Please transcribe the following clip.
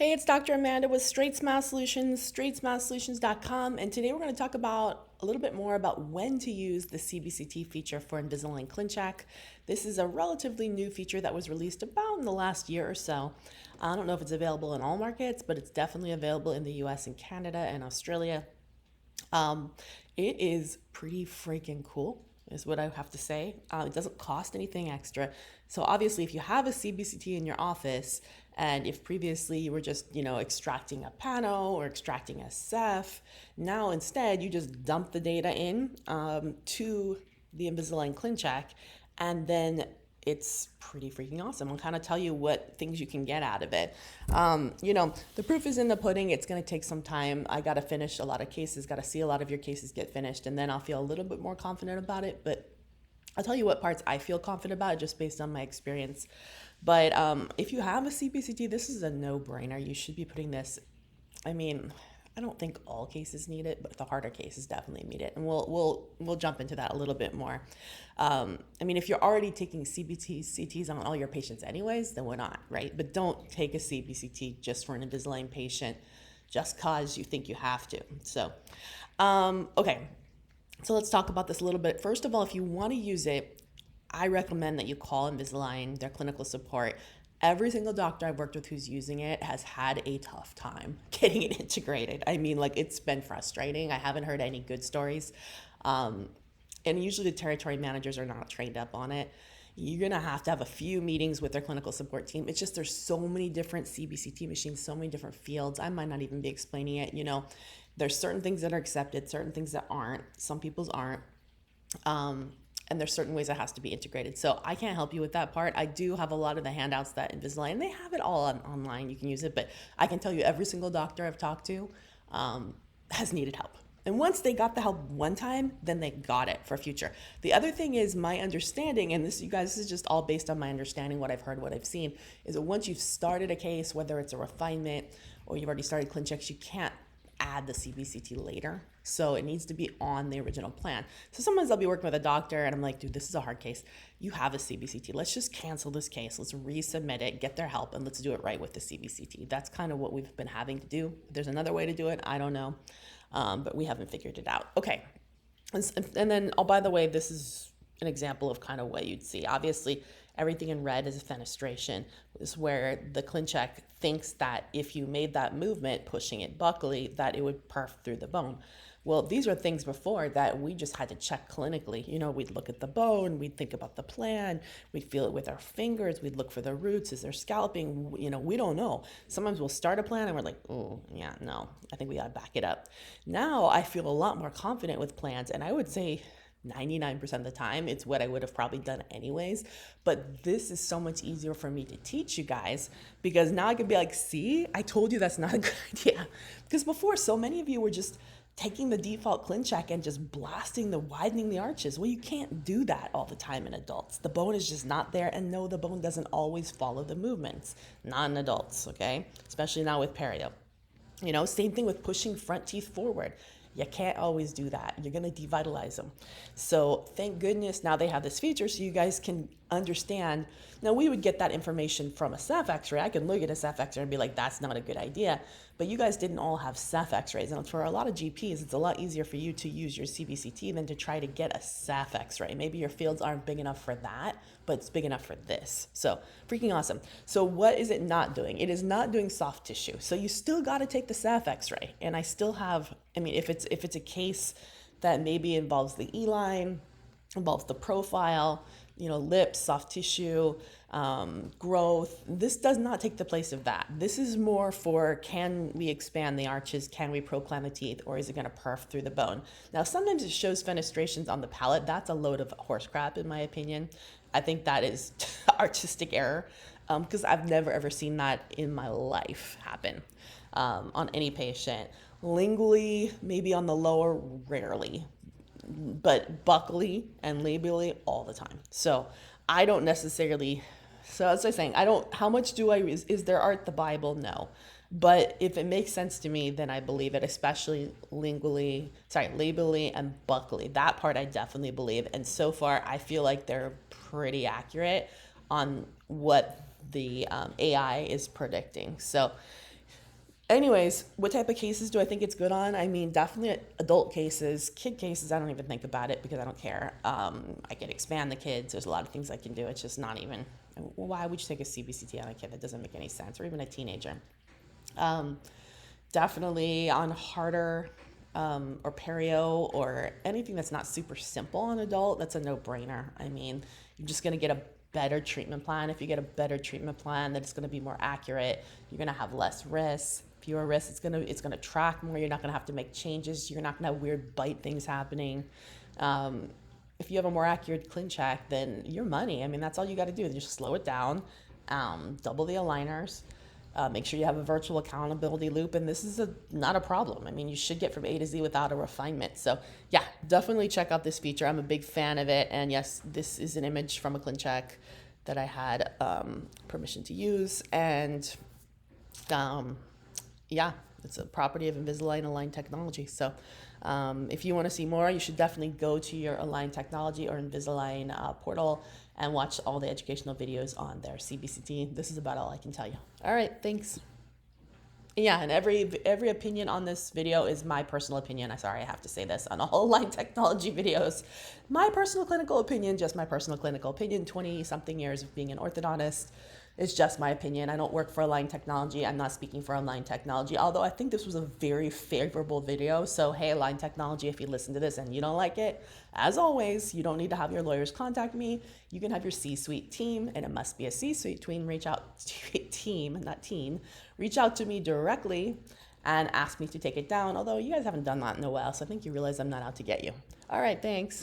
Hey, it's Dr. Amanda with Straightsmile Solutions, straightsmilesolutions.com, and today we're going to talk about a little bit more about when to use the CBCT feature for Invisalign Clincheck. This is a relatively new feature that was released about in the last year or so. I don't know if it's available in all markets, but it's definitely available in the US and Canada and Australia. Um, it is pretty freaking cool, is what I have to say. It doesn't cost anything extra. So obviously, if you have a CBCT in your office, and if previously you were just, extracting a pano or extracting a Ceph, now instead you just dump the data in to the Invisalign Clincheck, and then it's pretty freaking awesome. I'll kind of tell you what things you can get out of it. The proof is in the pudding. It's going to take some time. I got to finish a lot of cases, got to see a lot of your cases get finished, and then I'll feel a little bit more confident about it. But I'll tell you what parts I feel confident about just based on my experience. But if you have a CBCT, this is a no-brainer. You should be putting this. I mean, I don't think all cases need it, but the harder cases definitely need it, and we'll jump into that a little bit more. If you're already taking CBCTs on all your patients anyways, then why not, right? But don't take a CBCT just for an Invisalign patient, just cause you think you have to. So, okay. So let's talk about this a little bit. First of all, if you want to use it, I recommend that you call Invisalign, their clinical support. Every single doctor I've worked with who's using it has had a tough time getting it integrated. It's been frustrating. I haven't heard any good stories. And usually the territory managers are not trained up on it. You're going to have a few meetings with their clinical support team. It's just there's so many different CBCT machines, so many different fields. I might not even be explaining it. There's certain things that are accepted, certain things that aren't. Some people's aren't. And there's certain ways it has to be integrated. So I can't help you with that part. I do have a lot of the handouts that Invisalign, they have it all online. You can use it, but I can tell you every single doctor I've talked to has needed help. And once they got the help one time, then they got it for future. The other thing is my understanding, and this, you guys, this is just all based on my understanding, what I've heard, what I've seen, is that once you've started a case, whether it's a refinement or you've already started Clin Checks, you can't add the CBCT later. So it needs to be on the original plan. So sometimes I'll be working with a doctor and I'm like, dude, this is a hard case. You have a CBCT. Let's just cancel this case. Let's resubmit it, get their help, and let's do it right with the CBCT. That's kind of what we've been having to do. If there's another way to do it, I don't know. But we haven't figured it out. Okay. And then, oh, by the way, this is an example of kind of what you'd see. Obviously, everything in red is a fenestration. This is where the Clin Check thinks that if you made that movement, pushing it buccally, that it would perf through the bone. Well, these are things before that we just had to check clinically. We'd look at the bone, we'd think about the plan, we'd feel it with our fingers, we'd look for the roots, is there scalping? We don't know. Sometimes we'll start a plan and we're like, oh, yeah, no, I think we gotta back it up. Now I feel a lot more confident with plans, and I would say 99% of the time, it's what I would have probably done anyways. But this is so much easier for me to teach you guys because now I can be like, see, I told you that's not a good idea. Because before, so many of you were just taking the default Clin Check and just widening the arches. Well, you can't do that all the time in adults. The bone is just not there. And no, the bone doesn't always follow the movements, not in adults, okay? Especially now with perio. Same thing with pushing front teeth forward. You can't always do that. You're going to devitalize them. So thank goodness now they have this feature so you guys can understand. Now we would get that information from a Ceph x-ray. I can look at a Ceph x-ray and be like, that's not a good idea. But you guys didn't all have Ceph x-rays. And for a lot of GPs, it's a lot easier for you to use your CBCT than to try to get a Ceph x-ray. Maybe your fields aren't big enough for that, but it's big enough for this. So freaking awesome. So what is it not doing? It is not doing soft tissue. So you still got to take the Ceph x-ray. And I still have, if it's a case that maybe involves the E-line, involves the profile, lips, soft tissue, growth. This does not take the place of that. This is more for, can we expand the arches? Can we proclaim the teeth? Or is it going to perf through the bone? Now, sometimes it shows fenestrations on the palate. That's a load of horse crap, in my opinion. I think that is artistic error because I've never, ever seen that in my life happen on any patient. Lingually, maybe on the lower, rarely, but buccally and labially all the time. So I don't necessarily, so as I was saying, how much is there art the Bible? No. But if it makes sense to me, then I believe it, especially labially and buccally. That part I definitely believe. And so far, I feel like they're pretty accurate on what the AI is predicting. So Anyways, what type of cases do I think it's good on? I mean, definitely adult cases. Kid cases, I don't even think about it because I don't care. I can expand the kids. There's a lot of things I can do. It's just not even, why would you take a CBCT on a kid? That doesn't make any sense, or even a teenager. Um, Definitely on harder or perio or anything that's not super simple on adult, that's a no-brainer. I mean, you're just going to get a better treatment plan. If you get a better treatment plan, then it's going to be more accurate. You're going to have less risks, fewer risks. It's going to track more. You're not going to have to make changes. You're not going to have weird bite things happening. If you have a more accurate Clin Check, then your money. I mean, that's all you got to do. Just slow it down, double the aligners. Make sure you have a virtual accountability loop, and this is not a problem. I mean, you should get from A to Z without a refinement. So yeah, definitely check out this feature. I'm a big fan of it. And yes, this is an image from a Clin Check that I had permission to use. And yeah, it's a property of Invisalign Align Technology. So if you want to see more, you should definitely go to your Align Technology or Invisalign portal and watch all the educational videos on their CBCT. This is about all I can tell you. All right, thanks. Yeah, and every opinion on this video is my personal opinion. I'm sorry, I have to say this on all Align Technology videos. My personal clinical opinion, just my personal clinical opinion. 20-something years of being an orthodontist. It's just my opinion. I don't work for Align Technology. I'm not speaking for Align Technology, although I think this was a very favorable video. So hey, Align Technology, if you listen to this and you don't like it, as always, you don't need to have your lawyers contact me. You can have your C-suite team, and it must be a C-suite team, reach out to me directly and ask me to take it down, although you guys haven't done that in a while, so I think you realize I'm not out to get you. All right, thanks.